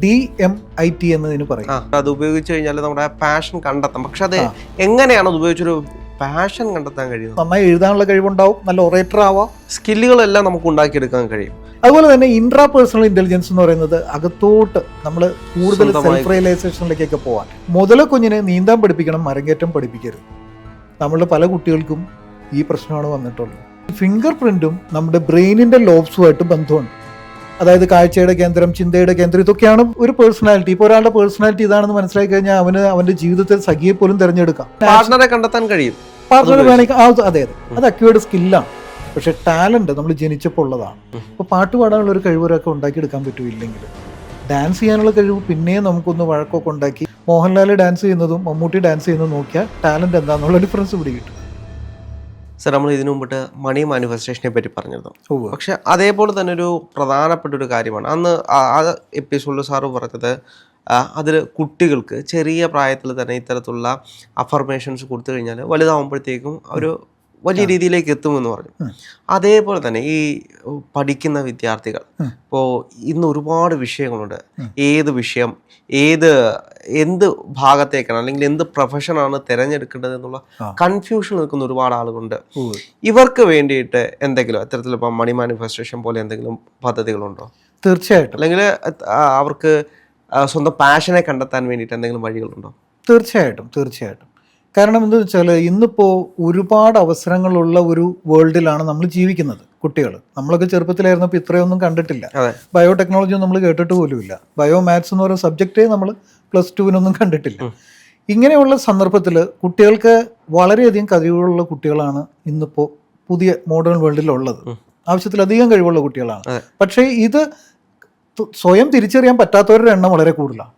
DMIT എന്നതിന് പറയും. അത് ഉപയോഗിച്ച് കഴിഞ്ഞാൽ നമ്മുടെ പാഷൻ കണ്ടെത്താം. പക്ഷെ അത് എങ്ങനെയാണ് അത് ഉപയോഗിച്ചൊരു പാഷൻ കണ്ടെത്താൻ കഴിയുന്നത്? നന്നായി എഴുതാനുള്ള കഴിവുണ്ടാവും, നല്ല ഒറേറ്റർ ആവാം, സ്കില്ലുകളെല്ലാം നമുക്ക് ഉണ്ടാക്കിയെടുക്കാൻ കഴിയും. അതുപോലെ തന്നെ ഇൻട്രാ പേഴ്സണൽ ഇന്റലിജൻസ് എന്ന് പറയുന്നത് അകത്തോട്ട് നമ്മൾ കൂടുതൽ സെൽഫ് റിയലൈസേഷനിലേക്കൊക്കെ പോവാൻ. മുതല കുഞ്ഞിനെ നീന്താൻ പഠിപ്പിക്കണം, മരങ്ങേറ്റം പഠിപ്പിക്കരുത്. നമ്മളുടെ പല കുട്ടികൾക്കും ഈ പ്രശ്നമാണ് വന്നിട്ടുള്ളത്. ഫിംഗർ പ്രിന്റും നമ്മുടെ ബ്രെയിനിന്റെ ലോബ്സുമായിട്ട് ബന്ധമുണ്ട്. അതായത് കാഴ്ചയുടെ കേന്ദ്രം, ചിന്തയുടെ കേന്ദ്രം, ഇതൊക്കെയാണ് ഒരു പേഴ്സണാലിറ്റി. ഇപ്പോൾ ഒരാളുടെ പേഴ്സണാലിറ്റി ഇതാണെന്ന് മനസ്സിലാക്കി കഴിഞ്ഞാൽ അവന് അവന്റെ ജീവിതത്തിൽ സഖിയെ പോലും തിരഞ്ഞെടുക്കാം, പാർട്ട്ണറെ കണ്ടെത്താൻ കഴിയും. പാർട്ട്ണർ വേണമെങ്കിൽ അതെ, അത് അക്വേർഡ് സ്കില്ലാണ്. പക്ഷെ ടാലന്റ് നമ്മൾ ജനിച്ചപ്പോൾ ഉള്ളതാണ്. അപ്പോൾ പാട്ട് പാടാനുള്ള ഒരു കഴിവൊക്കെ ഉണ്ടാക്കിയെടുക്കാൻ പറ്റൂല്ലെങ്കിൽ ഡാൻസ് ചെയ്യാനുള്ള കഴിവ് പിന്നെയും നമുക്കൊന്ന് വഴക്കൊക്കെ ഉണ്ടാക്കി മോഹൻലാൽ ഡാൻസ് ചെയ്യുന്നതും മമ്മൂട്ടി ഡാൻസ് ചെയ്യുന്നതും നോക്കിയാൽ ടാലന്റ് എന്താണെന്നുള്ള ഡിഫറൻസ് പിടികിട്ടും. സർ, നമ്മൾ ഇതിനു മുമ്പിട്ട് മണി മാനിഫെസ്റ്റേഷനെ പറ്റി പറഞ്ഞിരുന്നു. പക്ഷെ അതേപോലെ തന്നെ ഒരു പ്രധാനപ്പെട്ട ഒരു കാര്യമാണ് അന്ന് ആ എപ്പിസോഡിൽ സാറ് പറഞ്ഞത്, അതിൽ കുട്ടികൾക്ക് ചെറിയ പ്രായത്തിൽ തന്നെ ഇത്തരത്തിലുള്ള അഫർമേഷൻസ് കൊടുത്തു കഴിഞ്ഞാൽ വലുതാവുമ്പോഴത്തേക്കും ഒരു വലിയ രീതിയിലേക്ക് എത്തുമെന്ന് പറഞ്ഞു. അതേപോലെ തന്നെ ഈ പഠിക്കുന്ന വിദ്യാർത്ഥികൾ ഇപ്പോൾ ഇന്ന് ഒരുപാട് വിഷയങ്ങളുണ്ട്. ഏത് വിഷയം, എന്ത് ഭാഗത്തേക്കാണ് അല്ലെങ്കിൽ എന്ത് പ്രൊഫഷനാണ് തിരഞ്ഞെടുക്കേണ്ടത് എന്നുള്ള കൺഫ്യൂഷൻ നിൽക്കുന്ന ഒരുപാട് ആളുകളുണ്ട്. ഇവർക്ക് വേണ്ടിയിട്ട് എന്തെങ്കിലും അത്തരത്തിൽ ഇപ്പം മണി മാനിഫെസ്റ്റേഷൻ പോലെ എന്തെങ്കിലും പദ്ധതികളുണ്ടോ? തീർച്ചയായിട്ടും. അല്ലെങ്കിൽ അവർക്ക് സ്വന്തം പാഷനെ കണ്ടെത്താൻ വേണ്ടിയിട്ട് എന്തെങ്കിലും വഴികളുണ്ടോ? തീർച്ചയായിട്ടും. കാരണം എന്താണെന്ന് വെച്ചാൽ ഇന്നിപ്പോൾ ഒരുപാട് അവസരങ്ങളുള്ള ഒരു വേൾഡിലാണ് നമ്മൾ ജീവിക്കുന്നത്. കുട്ടികൾ, നമ്മളൊക്കെ ചെറുപ്പത്തിലായിരുന്നപ്പോൾ ഇത്രയൊന്നും കണ്ടിട്ടില്ല. ബയോടെക്നോളജി ഒന്നും നമ്മൾ കേട്ടിട്ട് പോലുമില്ല. ബയോ മാത്സ് എന്ന് പറയുന്ന സബ്ജക്റ്റേ നമ്മൾ +2 കണ്ടിട്ടില്ല. ഇങ്ങനെയുള്ള സന്ദർഭത്തിൽ കുട്ടികൾക്ക് വളരെയധികം കഴിവുള്ള കുട്ടികളാണ് ഇന്നിപ്പോൾ പുതിയ മോഡേൺ വേൾഡിലുള്ളത്. ആവശ്യത്തിലധികം കഴിവുള്ള കുട്ടികളാണ്. പക്ഷേ ഇത് സ്വയം തിരിച്ചറിയാൻ പറ്റാത്തവരുടെ എണ്ണം വളരെ കൂടുതലാണ്.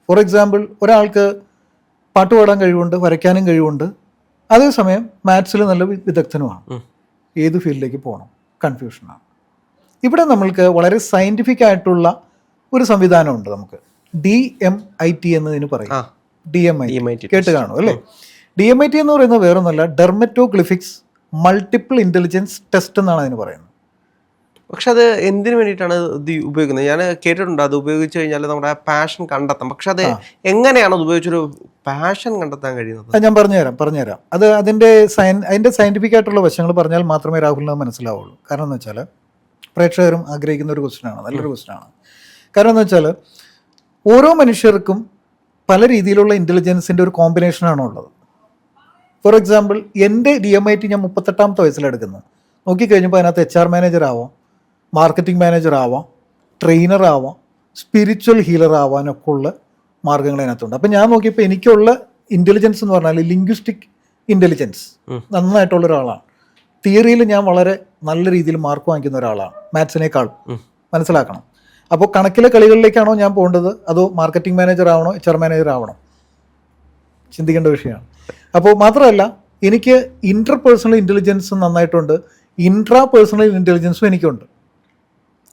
ഫോർ എക്സാമ്പിൾ, ഒരാൾക്ക് പാട്ട് പാടാൻ കഴിവുണ്ട്, വരയ്ക്കാനും കഴിവുണ്ട്, അതേസമയം മാത്സിൽ നല്ല വിദഗ്ധനുമാണ്. ഏത് ഫീൽഡിലേക്ക് പോകണം? കൺഫ്യൂഷനാണ്. ഇവിടെ നമ്മൾക്ക് വളരെ സയൻറ്റിഫിക് ആയിട്ടുള്ള ഒരു സംവിധാനമുണ്ട്. നമുക്ക് DMIT എന്നതിന് പറയും. DMIT കേട്ട് കാണും അല്ലേ? DMIT എന്ന് പറയുന്നത് വേറൊന്നുമല്ല, ഡെർമറ്റോഗ്ലിഫിക്സ് മൾട്ടിപ്പിൾ ഇൻ്റലിജൻസ് ടെസ്റ്റ് എന്നാണ് അതിന് പറയുന്നത്. പക്ഷെ അത് എന്തിനു വേണ്ടിയിട്ടാണ് ഇത് ഉപയോഗിക്കുന്നത്? ഞാൻ കേട്ടിട്ടുണ്ട് അത് ഉപയോഗിച്ച് കഴിഞ്ഞാൽ നമ്മുടെ പാഷൻ കണ്ടെത്താം. പക്ഷെ അത് എങ്ങനെയാണ് അത് ഉപയോഗിച്ചൊരു പാഷൻ കണ്ടെത്താൻ കഴിയുന്നത്? ഞാൻ പറഞ്ഞുതരാം. അത് അതിൻ്റെ സയൻറ്റിഫിക് ആയിട്ടുള്ള വശങ്ങൾ പറഞ്ഞാൽ മാത്രമേ രാഹുലിന് മനസ്സിലാവുള്ളൂ. കാരണം എന്ന് വെച്ചാൽ പ്രേക്ഷകരും ആഗ്രഹിക്കുന്ന ഒരു ക്വസ്റ്റ്യനാണ്, നല്ലൊരു ക്വസ്റ്റ്യനാണ്. കാരണം എന്ന് വെച്ചാൽ ഓരോ മനുഷ്യർക്കും പല രീതിയിലുള്ള ഇൻ്റലിജൻസിൻ്റെ ഒരു കോമ്പിനേഷനാണ് ഉള്ളത്. ഫോർ എക്സാമ്പിൾ, എൻ്റെ DMIT ഞാൻ 38ാമത്തെ വയസ്സിലെടുക്കുന്നത്. നോക്കിക്കഴിഞ്ഞപ്പോൾ അതിനകത്ത് HR മാനേജർ ആവാം, മാർക്കറ്റിംഗ് മാനേജർ ആവാം, ട്രെയിനർ ആവാം, സ്പിരിച്വൽ ഹീലർ ആവാനൊക്കെ ഉള്ള മാർഗ്ഗങ്ങൾ അതിനകത്തുണ്ട്. അപ്പം ഞാൻ നോക്കിയപ്പോൾ എനിക്കുള്ള ഇൻ്റലിജൻസ് എന്ന് പറഞ്ഞാൽ ലിംഗ്വിസ്റ്റിക് ഇൻ്റലിജൻസ് നന്നായിട്ടുള്ള ഒരാളാണ്. തിയറിയിൽ ഞാൻ വളരെ നല്ല രീതിയിൽ മാർക്ക് വാങ്ങിക്കുന്ന ഒരാളാണ്, മാത്സിനേക്കാൾ. മനസ്സിലാക്കണം. അപ്പോൾ കണക്കിലെ കളികളിലേക്കാണോ ഞാൻ പോകേണ്ടത്, അതോ മാർക്കറ്റിംഗ് മാനേജർ ആവണോ, HR മാനേജർ ആവണോ? ചിന്തിക്കേണ്ട വിഷയമാണ്. അപ്പോൾ മാത്രമല്ല, എനിക്ക് ഇൻ്റർപേഴ്സണൽ ഇൻ്റലിജൻസ് നന്നായിട്ടുണ്ട്, ഇൻട്രാ പേഴ്സണൽ ഇൻ്റലിജൻസും എനിക്കുണ്ട്.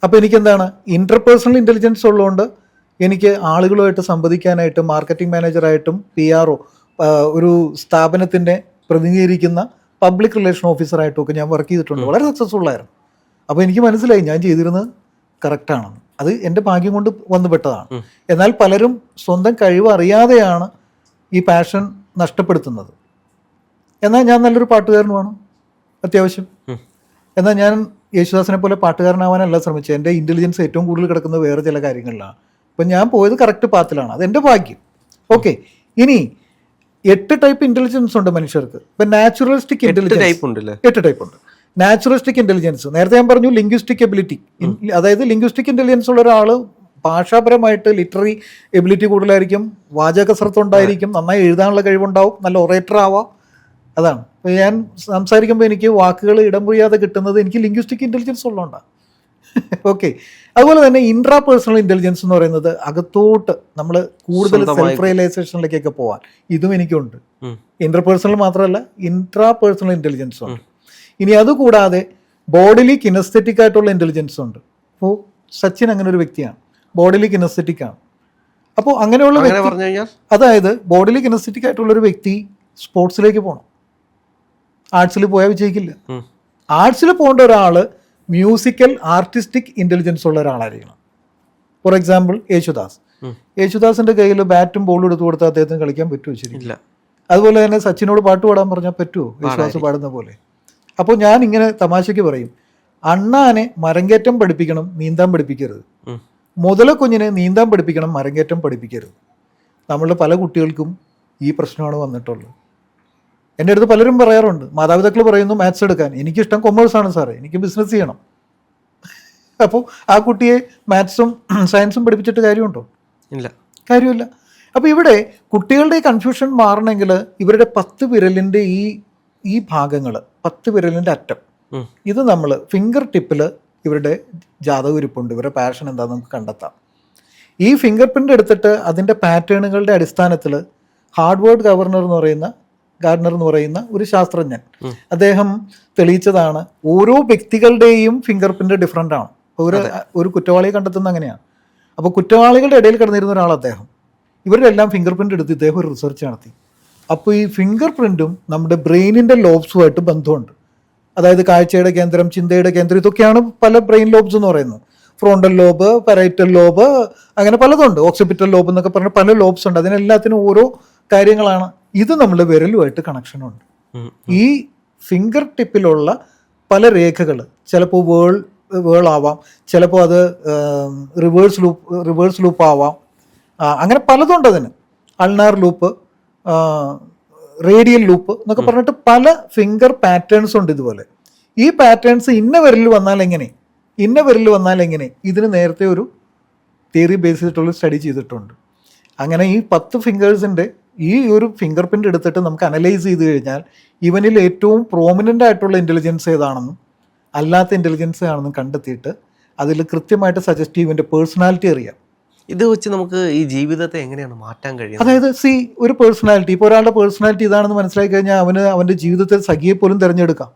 അപ്പോൾ എനിക്കെന്താണ്, ഇൻ്റർപേഴ്സണൽ ഇൻ്റലിജൻസ് ഉള്ളതുകൊണ്ട് എനിക്ക് ആളുകളുമായിട്ട് സംവദിക്കാനായിട്ട് മാർക്കറ്റിംഗ് മാനേജറായിട്ടും PRO ഒരു സ്ഥാപനത്തിൻ്റെ പ്രതിനിധീകരിക്കുന്ന പബ്ലിക് റിലേഷൻ ഓഫീസറായിട്ടും ഒക്കെ ഞാൻ വർക്ക് ചെയ്തിട്ടുണ്ട്. വളരെ സക്സസ്ഫുള്ളായിരുന്നു. അപ്പോൾ എനിക്ക് മനസ്സിലായി ഞാൻ ചെയ്തിരുന്നത് കറക്റ്റാണെന്ന്. അത് എൻ്റെ ഭാഗ്യം കൊണ്ട് വന്നുപെട്ടതാണ്. എന്നാൽ പലരും സ്വന്തം കഴിവ് അറിയാതെയാണ് ഈ പാഷൻ നഷ്ടപ്പെടുത്തുന്നത്. എന്നാൽ ഞാൻ നല്ലൊരു പാട്ടുകാരനുമാണ് അത്യാവശ്യം. എന്നാൽ ഞാൻ യേശുദാസിനെ പോലെ പാട്ടുകാരനാവാനല്ല ശ്രമിച്ചത്. എൻ്റെ ഇൻ്റലിജൻസ് ഏറ്റവും കൂടുതൽ കിടക്കുന്നത് വേറെ ചില കാര്യങ്ങളിലാണ്. അപ്പം ഞാൻ പോയത് കറക്റ്റ് പാത്തിലാണ്. അതെൻ്റെ ഭാഗ്യം. ഓക്കെ. ഇനി 8 ടൈപ്പ് ഇൻ്റലിജൻസ് ഉണ്ട് മനുഷ്യർക്ക്. ഇപ്പം നാച്ചുറലിസ്റ്റിക് ഇൻ്റലിജൻസ് 8 ടൈപ്പ് ഉണ്ട്. നാച്ചുറലിസ്റ്റിക് ഇൻ്റലിജൻസ്, നേരത്തെ ഞാൻ പറഞ്ഞു ലിംഗ്വിസ്റ്റിക് എബിലിറ്റി. അതായത് ലിംഗ്വിസ്റ്റിക് ഇൻ്റലിജൻസ് ഉള്ള ഒരാൾ ഭാഷാപരമായിട്ട് ലിറ്റററി എബിലിറ്റി കൂടുതലായിരിക്കും, വാചകസൃത്വം ഉണ്ടായിരിക്കും, നന്നായി എഴുതാനുള്ള കഴിവുണ്ടാവും, നല്ല ഒറേറ്റർ ആവാം. അതാണ്. ഞാൻ സംസാരിക്കുമ്പോൾ എനിക്ക് വാക്കുകൾ ഇടം പൊയ്യാതെ കിട്ടുന്നത് എനിക്ക് ലിംഗ്വിസ്റ്റിക് ഇൻ്റലിജൻസ് ഉള്ളതുകൊണ്ടാണ്. ഓക്കെ. അതുപോലെ തന്നെ ഇൻട്രാ പേഴ്സണൽ ഇൻ്റലിജൻസ് എന്ന് പറയുന്നത് അകത്തോട്ട് നമ്മൾ കൂടുതൽ സെൽഫ് റിയലൈസേഷനിലേക്കൊക്കെ പോകാൻ, ഇതും എനിക്കുണ്ട്. ഇന്റർപേഴ്സണൽ മാത്രമല്ല, ഇൻട്രാ പേഴ്സണൽ ഇൻ്റലിജൻസും ഉണ്ട്. ഇനി അതുകൂടാതെ ബോഡിലി കിനസ്തെറ്റിക് ആയിട്ടുള്ള ഇൻ്റലിജൻസ് ഉണ്ട്. അപ്പോൾ സച്ചിൻ അങ്ങനെ ഒരു വ്യക്തിയാണ്, ബോഡിലി കിനസ്തെറ്റിക് ആണ്. അപ്പോൾ അങ്ങനെയുള്ള വ്യക്തി, അതായത് ബോഡിലി കിനസ്തെറ്റിക് ആയിട്ടുള്ള ഒരു വ്യക്തി സ്പോർട്സിലേക്ക് പോകണം. ആർട്സിൽ പോയാൽ വിജയിക്കില്ല. ആർട്സിൽ പോകേണ്ട ഒരാൾ മ്യൂസിക്കൽ ആർട്ടിസ്റ്റിക് ഇൻ്റലിജൻസ് ഉള്ള ഒരാളായിരിക്കണം. ഫോർ എക്സാമ്പിൾ യേശുദാസിന്റെ കയ്യിൽ ബാറ്റും ബോളും എടുത്തു കൊടുത്താൽ അദ്ദേഹത്തിന് കളിക്കാൻ പറ്റുമോ? ശരി. അതുപോലെ തന്നെ സച്ചിനോട് പാട്ട് പാടാൻ പറഞ്ഞാൽ പറ്റുമോ? യേശുദാസ് പാടുന്ന പോലെ. അപ്പോൾ ഞാൻ ഇങ്ങനെ തമാശയ്ക്ക് പറയും, അണ്ണാനെ മരങ്കേറ്റം പഠിപ്പിക്കണം, നീന്താൻ പഠിപ്പിക്കരുത്. മുതലക്കുഞ്ഞിനെ നീന്താൻ പഠിപ്പിക്കണം, മരങ്കേറ്റം പഠിപ്പിക്കരുത്. നമ്മളുടെ പല കുട്ടികൾക്കും ഈ പ്രശ്നമാണ് വന്നിട്ടുള്ളത്. എൻ്റെ അടുത്ത് പലരും പറയാറുണ്ട്, മാതാപിതാക്കൾ പറയുന്നു മാത്സ് എടുക്കാൻ, എനിക്കിഷ്ടം കൊമേഴ്സാണ് സാറേ, എനിക്ക് ബിസിനസ് ചെയ്യണം. അപ്പോൾ ആ കുട്ടിയെ മാത്സും സയൻസും പഠിപ്പിച്ചിട്ട് കാര്യമുണ്ടോ? ഇല്ല, കാര്യമില്ല. അപ്പോൾ ഇവിടെ കുട്ടികളുടെ ഈ കൺഫ്യൂഷൻ മാറണമെങ്കിൽ ഇവരുടെ 10 വിരലിൻ്റെ ഈ ഭാഗങ്ങൾ, 10 വിരലിൻ്റെ അറ്റം, ഇത് നമ്മൾ ഫിംഗർ ടിപ്പിൽ ഇവരുടെ ജാതകവുരിപ്പുണ്ട്, ഇവരുടെ പാഷൻ എന്താണെന്ന് നമുക്ക് കണ്ടെത്താം. ഈ ഫിംഗർ പ്രിൻ്റ് എടുത്തിട്ട് അതിൻ്റെ പാറ്റേണുകളുടെ അടിസ്ഥാനത്തിൽ ഹാർഡ്വേർഡ് ഗാർഡനർ എന്ന് പറയുന്ന ഒരു ശാസ്ത്രജ്ഞൻ അദ്ദേഹം തെളിയിച്ചതാണ്, ഓരോ വ്യക്തികളുടെയും ഫിംഗർ പ്രിൻ്റ് ഡിഫറൻ്റ് ആണ്. ഒരു കുറ്റവാളിയെ കണ്ടെത്തുന്ന അങ്ങനെയാണ്. അപ്പോൾ കുറ്റവാളികളുടെ ഇടയിൽ കിടന്നിരുന്ന ഒരാൾ അദ്ദേഹം, ഇവരുടെ എല്ലാം ഫിംഗർ പ്രിൻ്റ് എടുത്ത് ഇദ്ദേഹം ഒരു റിസർച്ച് നടത്തി. അപ്പോൾ ഈ ഫിംഗർ പ്രിൻറ്റും നമ്മുടെ ബ്രെയിനിൻ്റെ ലോബ്സുമായിട്ട് ബന്ധമുണ്ട്. അതായത് കാഴ്ചയുടെ കേന്ദ്രം, ചിന്തയുടെ കേന്ദ്രം, ഇതൊക്കെയാണ് പല ബ്രെയിൻ ലോബ്സ് എന്ന് പറയുന്നത്. ഫ്രോണ്ടൽ ലോബ്, പരൈറ്റൽ ലോബ്, അങ്ങനെ പലതുണ്ട്. ഓക്സിപിറ്റൽ ലോബ് എന്നൊക്കെ പറഞ്ഞ പല ലോബ്സ് ഉണ്ട്. അതിനെല്ലാത്തിനും ഓരോ കാര്യങ്ങളാണ്. ഇത് നമ്മുടെ വിരലുമായിട്ട് കണക്ഷനുണ്ട്. ഈ ഫിംഗർ ടിപ്പിലുള്ള പല രേഖകൾ ചിലപ്പോൾ വേൾ ആവാം, ചിലപ്പോൾ അത് റിവേഴ്സ് ലൂപ്പ് ആവാം, അങ്ങനെ പലതുണ്ട് അതിന്. അൾനാർ ലൂപ്പ്, റേഡിയൽ ലൂപ്പ് എന്നൊക്കെ പറഞ്ഞിട്ട് പല ഫിംഗർ പാറ്റേൺസ് ഉണ്ട്. ഇതുപോലെ ഈ പാറ്റേൺസ് ഇന്ന വിരലിൽ വന്നാൽ എങ്ങനെ, ഇതിന് നേരത്തെ ഒരു തിയറി ബേസ് ചെയ്തിട്ടുള്ള സ്റ്റഡി ചെയ്തിട്ടുണ്ട്. അങ്ങനെ ഈ 10 ഫിംഗേഴ്സിൻ്റെ ഈ ഒരു ഫിംഗർ പ്രിൻ്റ് എടുത്തിട്ട് നമുക്ക് അനലൈസ് ചെയ്ത് കഴിഞ്ഞാൽ ഇവനിൽ ഏറ്റവും പ്രോമിനൻ്റ് ആയിട്ടുള്ള ഇൻ്റലിജൻസ് ഏതാണെന്നും അല്ലാത്ത ഇൻ്റലിജൻസ് ആണെന്നും കണ്ടെത്തിയിട്ട് അതിൽ കൃത്യമായിട്ട് സജസ്റ്റ് ചെയ്യും, ഇവൻ്റെ പേഴ്സണാലിറ്റി അറിയാം. ഇത് വെച്ച് നമുക്ക് ഈ ജീവിതത്തെ എങ്ങനെയാണ് മാറ്റാൻ കഴിയുന്നത്? അതായത് ഒരു പേഴ്സണാലിറ്റി, ഇപ്പോൾ ഒരാളുടെ പേഴ്സണാലിറ്റി ഇതാണെന്ന് മനസ്സിലാക്കി കഴിഞ്ഞാൽ അവൻ്റെ ജീവിതത്തിൽ സഖിയെ പോലും തിരഞ്ഞെടുക്കാം.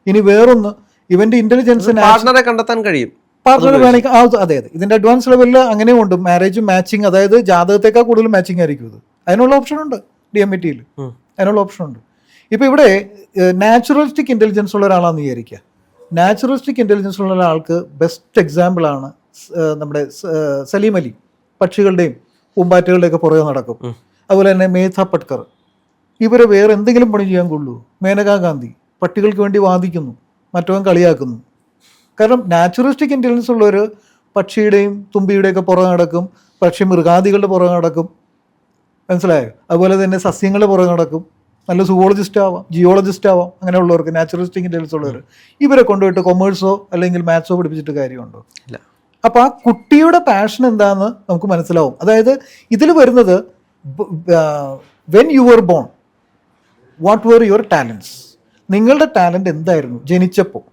ഇനി വേറൊന്ന്, ഇവൻ്റെ ഇൻ്റലിജൻസ് പാർട്ണറെ കണ്ടെത്താൻ കഴിയും. പാർട്ണർ വേണമെങ്കിൽ അതെ, ഇതിൻ്റെ അഡ്വാൻസ് ലെവലിൽ അങ്ങനെയും ഉണ്ട്. മാരേജും മാച്ചിങ്, അതായത് ജാതകത്തേക്കാൾ കൂടുതൽ മാച്ചിങ് ആയിരിക്കും ഇത്. അതിനുള്ള ഓപ്ഷൻ ഉണ്ട് DMET-യിൽ, അതിനുള്ള ഓപ്ഷൻ ഉണ്ട്. ഇപ്പോൾ ഇവിടെ നാച്ചുറലിസ്റ്റിക് ഇൻ്റലിജൻസ് ഉള്ള ഒരാളാണെന്ന് വിചാരിക്കുക. നാച്ചുറലിസ്റ്റിക് ഇൻ്റലിജൻസ് ഉള്ള ഒരാൾക്ക് ബെസ്റ്റ് എക്സാമ്പിളാണ് നമ്മുടെ സലീം അലി. പക്ഷികളുടെയും പൂമ്പാറ്റകളുടെയൊക്കെ പുറകെ നടക്കും. അതുപോലെ തന്നെ മേധ പട്കർ. ഇവരെ വേറെ എന്തെങ്കിലും പണി ചെയ്യാൻ കൊള്ളൂ? മേനകാ ഗാന്ധി പട്ടികൾക്ക് വേണ്ടി വാദിക്കുന്നു, മറ്റവൻ കളിയാക്കുന്നു. കാരണം നാച്ചുറലിസ്റ്റിക് ഇൻ്റലിജൻസ് ഉള്ളവർ പക്ഷിയുടെയും തുമ്പിയുടെയൊക്കെ പുറകെ നടക്കും, പക്ഷി മൃഗാദികളുടെ പുറകെ നടക്കും, മനസ്സിലായോ? അതുപോലെ തന്നെ സസ്യങ്ങളുടെ പുറകെ നടക്കും. നല്ല സുവോളജിസ്റ്റ് ആവാം, ജിയോളജിസ്റ്റ് ആവാം. അങ്ങനെയുള്ളവർക്ക് നാച്ചുറലിസ്റ്റിക് ഇൻ്റലിജൻസ് ഉള്ളവർ ഇവരെ കൊണ്ടുപോയിട്ട് കൊമേഴ്സോ അല്ലെങ്കിൽ മാത്സോ പഠിപ്പിച്ചിട്ട് കാര്യമുണ്ടോ? ഇല്ല. അപ്പോൾ ആ കുട്ടിയുടെ പാഷൻ എന്താണെന്ന് നമുക്ക് മനസ്സിലാവും. അതായത് ഇതിൽ വരുന്നത് when you were born, what were your talents, നിങ്ങളുടെ ടാലൻറ്റ് എന്തായിരുന്നു ജനിച്ചപ്പോൾ.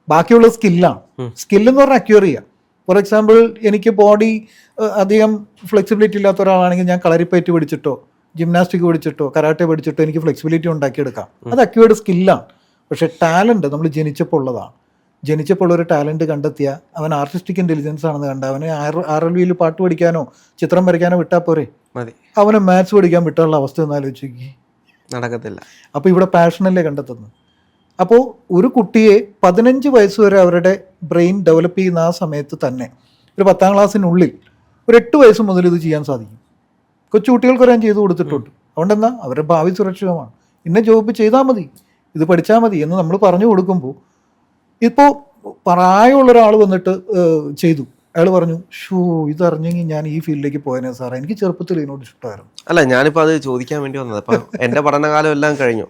ബാക്കിയുള്ള സ്കില്ലാണ്. സ്കില്ലെന്ന് പറഞ്ഞാൽ അക്യൂർ ചെയ്യുക. ഫോർ എക്സാമ്പിൾ, എനിക്ക് ബോഡി അധികം ഫ്ലെക്സിബിലിറ്റി ഇല്ലാത്ത ഒരാളാണെങ്കിൽ ഞാൻ കളരിപ്പയറ്റ് പഠിച്ചിട്ടോ ജിംനാസ്റ്റിക് പഠിച്ചിട്ടോ കരാട്ടെ പഠിച്ചിട്ടോ എനിക്ക് ഫ്ലെക്സിബിലിറ്റി ഉണ്ടാക്കിയെടുക്കാം. അത് അക്യൂർഡ് സ്കില്ലാണ്. പക്ഷേ ടാലൻറ്റ് നമ്മൾ ജനിച്ചപ്പോൾ ഉള്ളതാണ്. ജനിച്ചപ്പോൾ ഒരു ടാലൻറ്റ് കണ്ടെത്തിയ അവൻ ആർട്ടിസ്റ്റിക് ഇൻ്റലിജൻസ് ആണെന്ന് കണ്ട അവന് RLVയിൽ പാട്ട് പഠിക്കാനോ ചിത്രം വരയ്ക്കാനോ വിട്ടാൽ പോരെ, അവന് മാത്സ് പഠിക്കാൻ വിട്ടാനുള്ള അവസ്ഥ ഒന്ന് ആലോചിക്കുക. നടക്കത്തില്ല. അപ്പോൾ ഇവിടെ പാഷനല്ലേ കണ്ടെത്തുന്നത്. അപ്പോൾ ഒരു കുട്ടിയെ 15 വയസ്സ് വരെ അവരുടെ ബ്രെയിൻ ഡെവലപ്പ് ചെയ്യുന്ന ആ സമയത്ത് തന്നെ ഒരു 10ാം ക്ലാസ്സിനുള്ളിൽ ഒരു 8 വയസ്സ് മുതൽ ഇത് ചെയ്യാൻ സാധിക്കും. കൊച്ചുകുട്ടികൾക്ക് ഞാൻ ചെയ്തു കൊടുത്തിട്ടുണ്ട്. അതുകൊണ്ടെന്താ അവരുടെ ഭാവി സുരക്ഷിതമാണ്. ഇന്ന ജോബ് ചെയ്താൽ മതി, ഇത് പഠിച്ചാൽ മതി എന്ന് നമ്മൾ പറഞ്ഞു കൊടുക്കുമ്പോൾ, ഇപ്പോൾ പ്രായമുള്ള ഒരാൾ വന്നിട്ട് ചെയ്തു, അയാൾ പറഞ്ഞു, ഇതറിഞ്ഞെങ്കിൽ ഞാൻ ഈ ഫീൽഡിലേക്ക് പോയനെ സാറേ, എനിക്ക് ചെറുപ്പത്തിൽ ഇതിനോട് ഇഷ്ടമായിരുന്നു. അല്ല, ഞാനിപ്പോൾ അത് ചോദിക്കാൻ വേണ്ടി വന്നത്. അപ്പം എൻ്റെ പഠനകാലം എല്ലാം കഴിഞ്ഞു.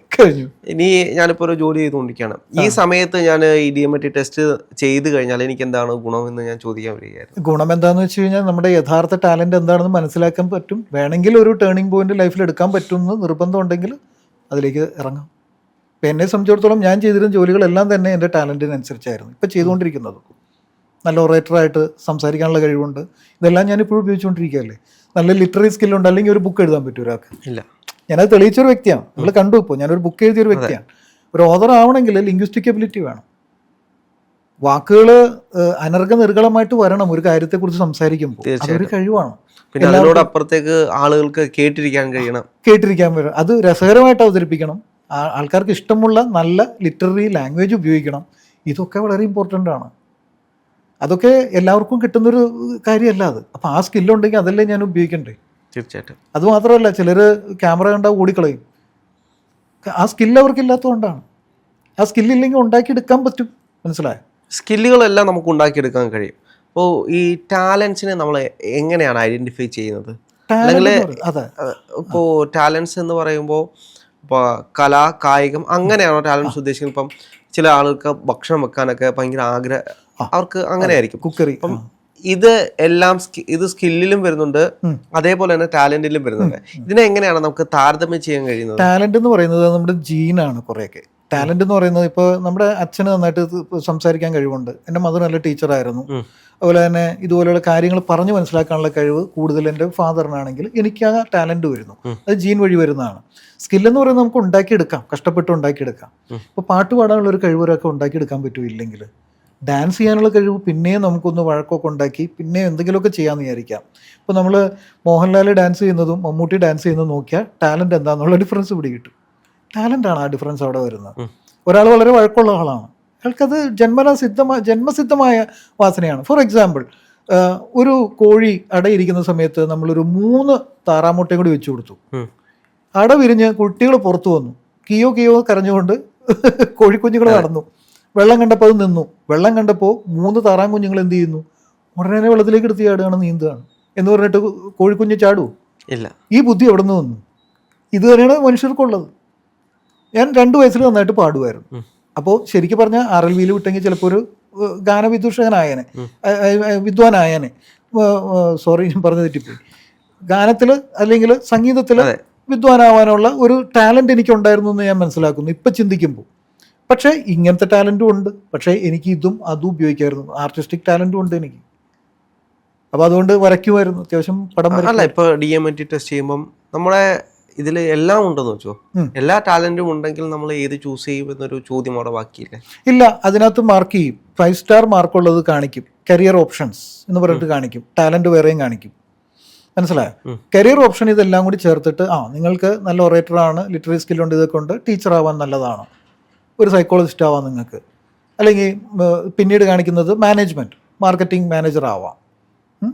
ഇനി ഞാനിപ്പോൾ ഒരു ജോലി ചെയ്തുകൊണ്ടിരിക്കുകയാണ്. ഈ സമയത്ത് ഞാൻ ഈ DMET ടെസ്റ്റ് ചെയ്ത് കഴിഞ്ഞാൽ എനിക്ക് എന്താണ് ഗുണമെന്ന് ഞാൻ ചോദിക്കാൻ വരികയായിരുന്നു. ഗുണം എന്താണെന്ന് വെച്ച് കഴിഞ്ഞാൽ നമ്മുടെ യഥാർത്ഥ ടാലൻറ്റ് എന്താണെന്ന് മനസ്സിലാക്കാൻ പറ്റും. വേണമെങ്കിൽ ഒരു ടേണിംഗ് പോയിന്റ് ലൈഫിൽ എടുക്കാൻ പറ്റുമെന്ന് നിർബന്ധം ഉണ്ടെങ്കിൽ അതിലേക്ക് ഇറങ്ങാം. ഇപ്പം എന്നെ സംബന്ധിച്ചിടത്തോളം ഞാൻ ചെയ്തിരുന്ന ജോലികളെല്ലാം തന്നെ എൻ്റെ ടാലൻറ്റിനനുസരിച്ചായിരുന്നു. ഇപ്പം ചെയ്തുകൊണ്ടിരിക്കുന്നത് നല്ല ഒറേറ്ററായിട്ട് സംസാരിക്കാനുള്ള കഴിവുണ്ട്. ഇതെല്ലാം ഞാനിപ്പോഴും ഉപയോഗിച്ചുകൊണ്ടിരിക്കുകയല്ലേ. നല്ല ലിറ്റററി സ്കില്ലുണ്ട്, അല്ലെങ്കിൽ ഒരു ബുക്ക് എഴുതാൻ പറ്റും ഒരാൾക്ക്. ഇല്ല, ഞാനത് തെളിയിച്ചൊരു വ്യക്തിയാണ്. നമ്മൾ കണ്ടു. ഇപ്പോൾ ഞാനൊരു ബുക്ക് എഴുതിയൊരു വ്യക്തിയാണ്. ഒരു ഓഥർ ആവണമെങ്കിൽ ലിംഗ്വിസ്റ്റിക് എബിലിറ്റി വേണം. വാക്കുകൾ നിർഗളമായിട്ട് വരണം ഒരു കാര്യത്തെക്കുറിച്ച് സംസാരിക്കുമ്പോൾ. അതൊരു കഴിവാണ്. പിന്നെ അതിനോടപ്പുറത്തേക്ക് ആളുകൾക്ക് കേട്ടിരിക്കാൻ വരും. അത് രസകരമായിട്ട് അവതരിപ്പിക്കണം. ആൾക്കാർക്ക് ഇഷ്ടമുള്ള നല്ല ലിറ്റററി ലാംഗ്വേജ് ഉപയോഗിക്കണം. ഇതൊക്കെ വളരെ ഇമ്പോർട്ടൻ്റ് ആണ്. അതൊക്കെ എല്ലാവർക്കും കിട്ടുന്നൊരു കാര്യമല്ല അത്. അപ്പോൾ ആ സ്കില്ലുണ്ടെങ്കിൽ അതല്ലേ ഞാൻ ഉപയോഗിക്കണ്ടേ? തീർച്ചയായിട്ടും. അതുമാത്രമല്ല, ചിലർ ക്യാമറ കണ്ടാൽ ഓടിക്കളയും. ആ സ്കില്ല് അവർക്കില്ലാത്തതുകൊണ്ടാണ്. ആ സ്കില്ലില്ലെങ്കിൽ ഉണ്ടാക്കിയെടുക്കാൻ പറ്റും. മനസ്സിലായോ? സ്കില്ലുകളെല്ലാം നമുക്ക് ഉണ്ടാക്കിയെടുക്കാൻ കഴിയും. അപ്പോൾ ഈ ടാലൻസിനെ നമ്മൾ എങ്ങനെയാണ് ഐഡന്റിഫൈ ചെയ്യുന്നത്? അല്ലെങ്കിൽ അതെ, ഇപ്പോൾ ടാലൻസ് എന്ന് പറയുമ്പോൾ ഇപ്പോൾ കല, കായികം അങ്ങനെയാണോ ടാലൻസ് ഉദ്ദേശിക്കുന്നത്? ഇപ്പം ചില ആൾക്ക് ഭക്ഷണം വെക്കാനൊക്കെ ഭയങ്കര ആഗ്രഹം, അവർക്ക് അങ്ങനെ ആയിരിക്കും. കുക്കറി. അപ്പം ഇത് എല്ലാം ഇത് സ്കില്ലിലും വരുന്നുണ്ട്, അതേപോലെ തന്നെ ടാലന്റിലും വരുന്നുണ്ട്. ഇതിനെ എങ്ങനെയാണ് നമുക്ക് താരതമ്യം ചെയ്യാൻ കഴിയുന്നത്? ടാലന്റ് എന്ന് പറയുന്നത് നമ്മുടെ ജീനാണ്. കുറേയൊക്കെ ടാലന്റ് എന്ന് പറയുന്നത്, ഇപ്പോൾ നമ്മുടെ അച്ഛന് നന്നായിട്ട് സംസാരിക്കാൻ കഴിവുണ്ട്, എൻ്റെ മദർ നല്ല ടീച്ചറായിരുന്നു, അതുപോലെ തന്നെ ഇതുപോലെയുള്ള കാര്യങ്ങൾ പറഞ്ഞു മനസ്സിലാക്കാനുള്ള കഴിവ് കൂടുതൽ എൻ്റെ ഫാദറിനാണെങ്കിൽ എനിക്ക് ആ ടാലന്റ് വരുന്നു. അത് ജീൻ വഴി വരുന്നതാണ്. സ്കില്ലെന്ന് പറയുന്നത് നമുക്ക് ഉണ്ടാക്കിയെടുക്കാം, കഷ്ടപ്പെട്ട് ഉണ്ടാക്കിയെടുക്കാം. ഇപ്പോൾ പാട്ട് പാടാനുള്ള ഒരു കഴിവൊക്കെ ഉണ്ടാക്കിയെടുക്കാൻ പറ്റുമോ? ഇല്ലെങ്കിൽ ഡാൻസ് ചെയ്യാനുള്ള കഴിവ് പിന്നെയും നമുക്കൊന്ന് വഴക്കൊക്കെ ഉണ്ടാക്കി പിന്നെ എന്തെങ്കിലുമൊക്കെ ചെയ്യാമെന്ന് വിചാരിക്കാം. ഇപ്പോൾ നമ്മൾ മോഹൻലാൽ ഡാൻസ് ചെയ്യുന്നതും മമ്മൂട്ടി ഡാൻസ് ചെയ്യുന്നതും നോക്കിയാൽ ടാലൻറ്റ് എന്താണെന്നുള്ള ഡിഫറൻസ് പിടി കിട്ടും. ടാലൻ്റാണ് ആ ഡിഫറൻസ് അവിടെ വരുന്നത്. ഒരാൾ വളരെ വഴക്കമുള്ള ആളാണ്, അയാൾക്കത് ജന്മസിദ്ധമായ വാസനയാണ്. ഫോർ എക്സാമ്പിൾ, ഒരു കോഴി അടയിരിക്കുന്ന സമയത്ത് നമ്മളൊരു 3 താറാമുട്ടയും കൂടി വെച്ചു കൊടുത്തു. അട വിരിഞ്ഞ് കുട്ടികൾ പുറത്തു വന്നു, കിയോ കിയോ കരഞ്ഞുകൊണ്ട് കോഴിക്കുഞ്ഞുങ്ങൾ നടന്നു. വെള്ളം കണ്ടപ്പോൾ അത് നിന്നു. വെള്ളം കണ്ടപ്പോൾ 3 താറാൻ കുഞ്ഞുങ്ങൾ എന്ത് ചെയ്യുന്നു? ഉടനെ വെള്ളത്തിലേക്ക് എടുത്ത് ചാടുകയാണ്, നീന്തുകയാണ് എന്ന് പറഞ്ഞിട്ട് കോഴിക്കുഞ്ഞ് ചാടുമോ? ഇല്ല. ഈ ബുദ്ധി എവിടെ നിന്ന് വന്നു? ഇത് തന്നെയാണ് മനുഷ്യർക്കുള്ളത്. ഞാൻ 2 വയസ്സിൽ നന്നായിട്ട് പാടുമായിരുന്നു. അപ്പോൾ ശരിക്കും പറഞ്ഞാൽ RLVയിൽ വിട്ടെങ്കിൽ ചിലപ്പോൾ ഒരു ഗാനവിദൂഷകനായനെ, വിദ്വാനായനെ. സോറി, ഞാൻ പറഞ്ഞു തെറ്റിപ്പോയി. ഗാനത്തിൽ അല്ലെങ്കിൽ സംഗീതത്തിൽ വിദ്വാനാവാനുള്ള ഒരു ടാലൻറ്റ് എനിക്കുണ്ടായിരുന്നു എന്ന് ഞാൻ മനസ്സിലാക്കുന്നു ഇപ്പം ചിന്തിക്കുമ്പോൾ. പക്ഷേ ഇങ്ങനത്തെ ടാലൻറ്റും ഉണ്ട്. പക്ഷേ എനിക്ക് ഇതും അതും ഉപയോഗിക്കായിരുന്നു. ആർട്ടിസ്റ്റിക് ടാലൻറ്റും ഉണ്ട് എനിക്ക്. അപ്പോൾ അതുകൊണ്ട് വരയ്ക്കുമായിരുന്നു, അത്യാവശ്യം പടം വരയ്ക്കും. അല്ല, ഇപ്പോൾ DMT ടെസ്റ്റ് ചെയ്യുമ്പം നമ്മളെ ഇതിൽ എല്ലാം ഉണ്ടെന്ന് വെച്ചോ, എല്ലാ ടാലൻറ്റും ഉണ്ടെങ്കിൽ നമ്മൾ ഏത് ചൂസ് ചെയ്യും എന്നൊരു ചോദ്യം അവിടെ ബാക്കിയില്ലേ? ഇല്ല, അതിനകത്ത് മാർക്ക് ചെയ്യും. 5 സ്റ്റാർ മാർക്കുള്ളത് കാണിക്കും. കരിയർ ഓപ്ഷൻസ് എന്ന് പറഞ്ഞിട്ട് കാണിക്കും. ടാലൻറ്റ് വേറെയും കാണിക്കും. മനസ്സിലായോ? കരിയർ ഓപ്ഷൻ ഇതെല്ലാം കൂടി ചേർത്തിട്ട് നിങ്ങൾക്ക് നല്ല ഒറേറ്ററാണ്, ലിറ്റററി സ്കില്ലുണ്ട്, ഇതൊക്കെ ഉണ്ട്, ടീച്ചർ ആവാൻ നല്ലതാണ്, ഒരു സൈക്കോളജിസ്റ്റ് ആവാം നിങ്ങൾക്ക്, അല്ലെങ്കിൽ പിന്നീട് കാണിക്കുന്നത് മാനേജ്മെൻറ്റ്, മാർക്കറ്റിംഗ് മാനേജർ ആവാം,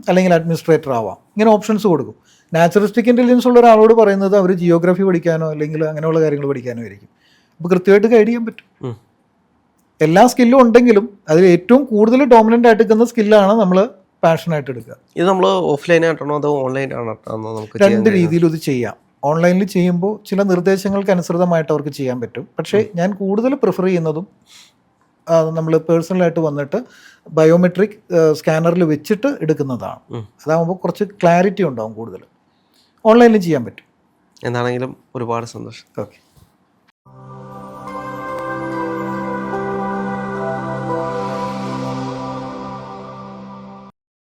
അല്ലെങ്കിൽ അഡ്മിനിസ്ട്രേറ്റർ ആവാം. ഇങ്ങനെ ഓപ്ഷൻസ് കൊടുക്കും. നാച്ചുറലിസ്റ്റിക് ഇൻ്റലിജൻസ് ഉള്ള ഒരാളോട് പറയുന്നത് അവർ ജിയോഗ്രഫി പഠിക്കാനോ അല്ലെങ്കിൽ അങ്ങനെയുള്ള കാര്യങ്ങൾ പഠിക്കാനോ ആയിരിക്കും. അപ്പോൾ കൃത്യമായിട്ട് ഗൈഡ് ചെയ്യാൻ പറ്റും. എല്ലാ സ്കില്ലും ഉണ്ടെങ്കിലും അതിൽ ഏറ്റവും കൂടുതൽ ഡോമിനൻ്റ് ആയിട്ട് നിൽക്കുന്ന സ്കില്ലാണ് നമ്മൾ പാഷനായിട്ട് എടുക്കുക. ഇത് നമ്മൾ ഓഫ്ലൈൻ ആയിട്ടാണോ അതോ ഓൺലൈൻ ആണോ? നമുക്ക് 2 രീതിയിലും ഇത് ചെയ്യാം. ഓൺലൈനിൽ ചെയ്യുമ്പോൾ ചില നിർദ്ദേശങ്ങൾക്ക് അനുസൃതമായിട്ട് അവർക്ക് ചെയ്യാൻ പറ്റും. പക്ഷേ ഞാൻ കൂടുതൽ പ്രിഫർ ചെയ്യുന്നതും നമ്മൾ പേഴ്സണലായിട്ട് വന്നിട്ട് ബയോമെട്രിക് സ്കാനറിൽ വെച്ചിട്ട് എടുക്കുന്നതാണ്. അതാകുമ്പോൾ കുറച്ച് ക്ലാരിറ്റി ഉണ്ടാവും കൂടുതൽ. ഓൺലൈനിൽ ചെയ്യാൻ പറ്റും. എന്താണെങ്കിലും ഒരുപാട് സന്തോഷം. ഓക്കെ.